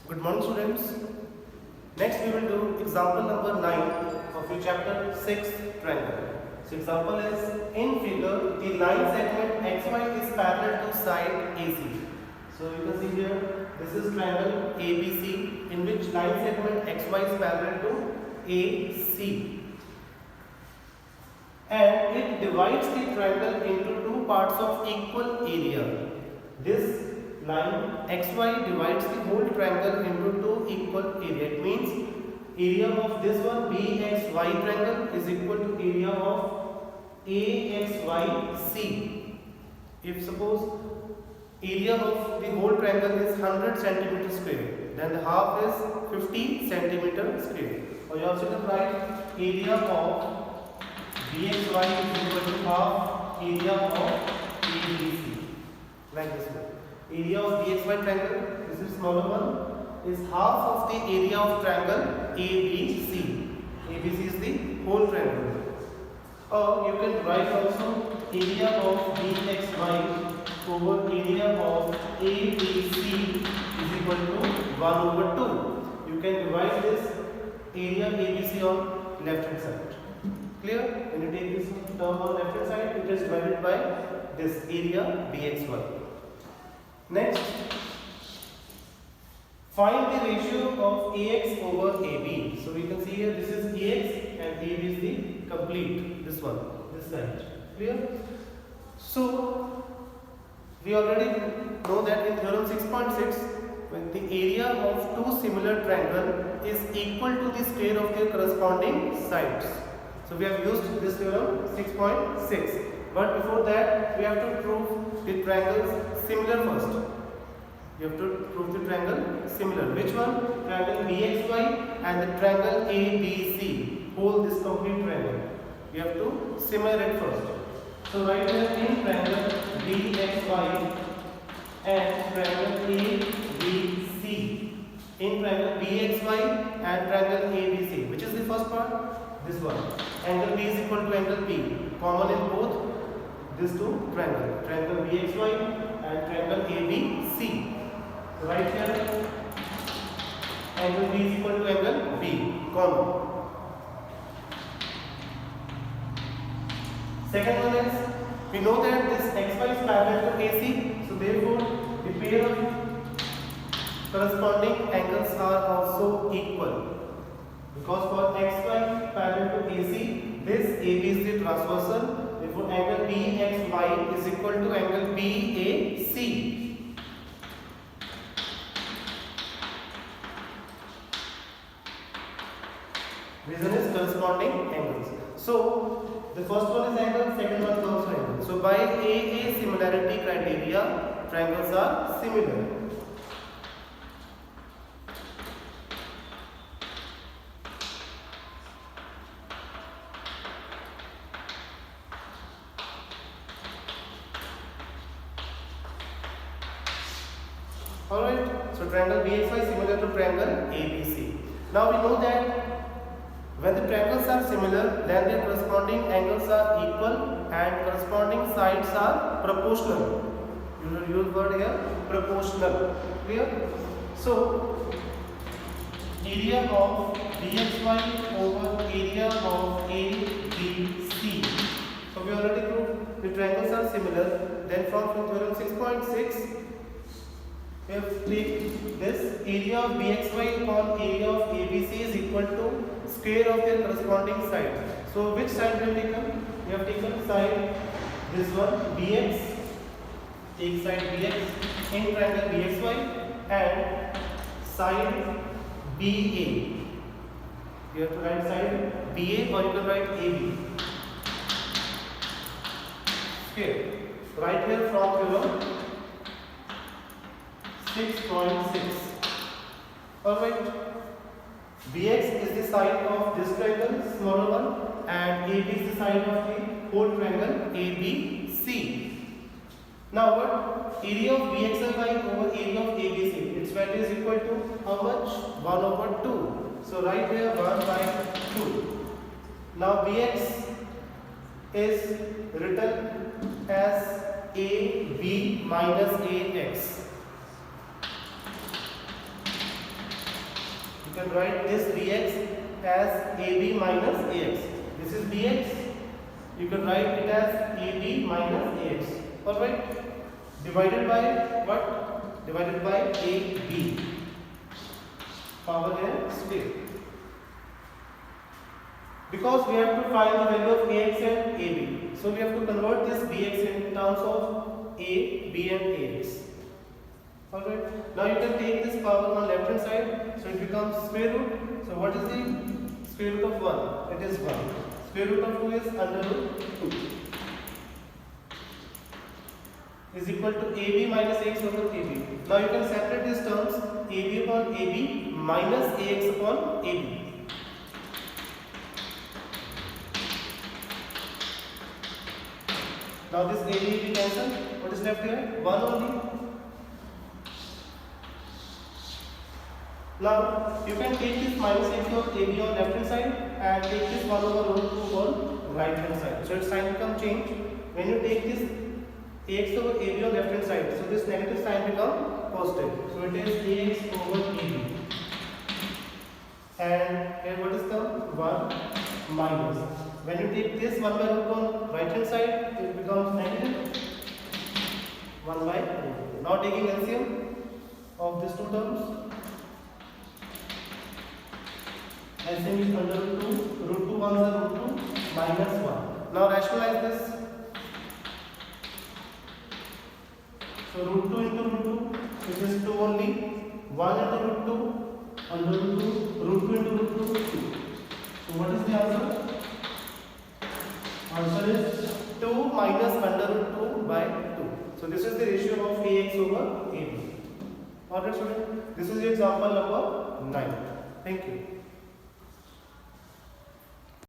Good morning, students. Next we will do example number 9 of your chapter 6 triangle. So example is, in figure the line segment XY is parallel to side AC. So you can see here this is triangle ABC in which line segment XY is parallel to AC, and it divides the triangle into two parts of equal area. This line XY divides the whole triangle into two equal area. It means area of this one BXY triangle is equal to area of AXYC. If suppose area of the whole triangle is 100 centimeter square, then the half is 50 centimeter square. Or you also can write area of BXY is equal to half area of ABC, like this one. Area of BXY triangle, this is smaller one, is half of the area of triangle ABC. ABC is the whole triangle. Or you can write also area of BXY over area of ABC is equal to 1 over 2. You can divide this area ABC on left hand side. Clear? When you take this term on left hand side, it is divided by this area BXY. Next, find the ratio of AX over AB. So we can see here this is AX and AB is the complete, this one, this side. Clear? So we already know that in theorem 6.6, when the area of two similar triangles is equal to the square of their corresponding sides. So we have used this theorem 6.6. But before that, we have to prove the triangles similar first. You have to prove the triangle similar. Which one? Triangle BXY and the triangle ABC. Hold this complete triangle. We have to similar it first. So right here in triangle BXY and triangle ABC. In triangle BXY and triangle ABC. Which is the first part? This one. Angle B is equal to angle B. Common in both these two triangles. Triangle BXY and triangle ABC. So right here angle B is equal to angle B. Common. Second one is, we know that this XY is parallel to AC. So therefore the pair of corresponding angles are also equal. Because for XY parallel to AC, this AB is the transversal. Therefore, angle BXY is equal to angle BAC. Reason is corresponding angles. So, the first one is angle, second one is also angle. So, by AA similarity criteria, triangles are similar. Alright, so triangle BXY is similar to triangle ABC. Now we know that when the triangles are similar, then their corresponding angles are equal and corresponding sides are proportional. You will use word here, proportional. Clear? So, area of BXY over area of ABC. So we already proved the triangles are similar. Then from theorem 6.6, we have to take this area of BXY upon area of ABC is equal to square of their corresponding side. So which side we have taken? We have taken side this one BX. Take side BX in triangle BXY and side BA. You have to write side BA or you can write AB. Square. Right here from theorem 6.6. Alright. BX is the side of this triangle, smaller one, and AB is the side of the whole triangle ABC. Now what? Area of BXY over area of ABC. Its value is equal to how much? 1 over 2. So right here 1 by 2. Now BX is written as AB minus AX. can write this dx as ab minus ax. This is dx. You can write it as ab minus ax. Alright. Divided by what? Divided by ab. Power n square. Because we have to find the value of ax and ab, so we have to convert this bx in terms of a, b and ax. Alright. Now you can take this power on left hand side, so it becomes square root. So what is the square root of 1? It is 1. Square root of 2 is under root 2. Is equal to ab minus ax over ab. Now you can separate these terms, ab upon ab minus ax upon ab. Now this ab will cancel. What is left here? 1 only. Now you can take this minus x over ab on left hand side and take this 1 over root 2 on right hand side. So its sign become change. When you take this ax over ab on left hand side, so this negative sign become positive. So it is ax over ab. And here what is the 1 minus. When you take this 1 by root on right hand side, it becomes negative 1 by root. Now taking LCM of these two terms. LCM is under root 2. Root 2 1 is root 2 minus 1. Now rationalize this. So root 2 into root 2, it is 2 only. 1 into root 2 under root 2. Root 2 into root 2, 2. So what is the answer? Answer is 2 minus under root 2 by 2. So this is the ratio of ax over ab. Alright students, this is the example number 9. Thank you.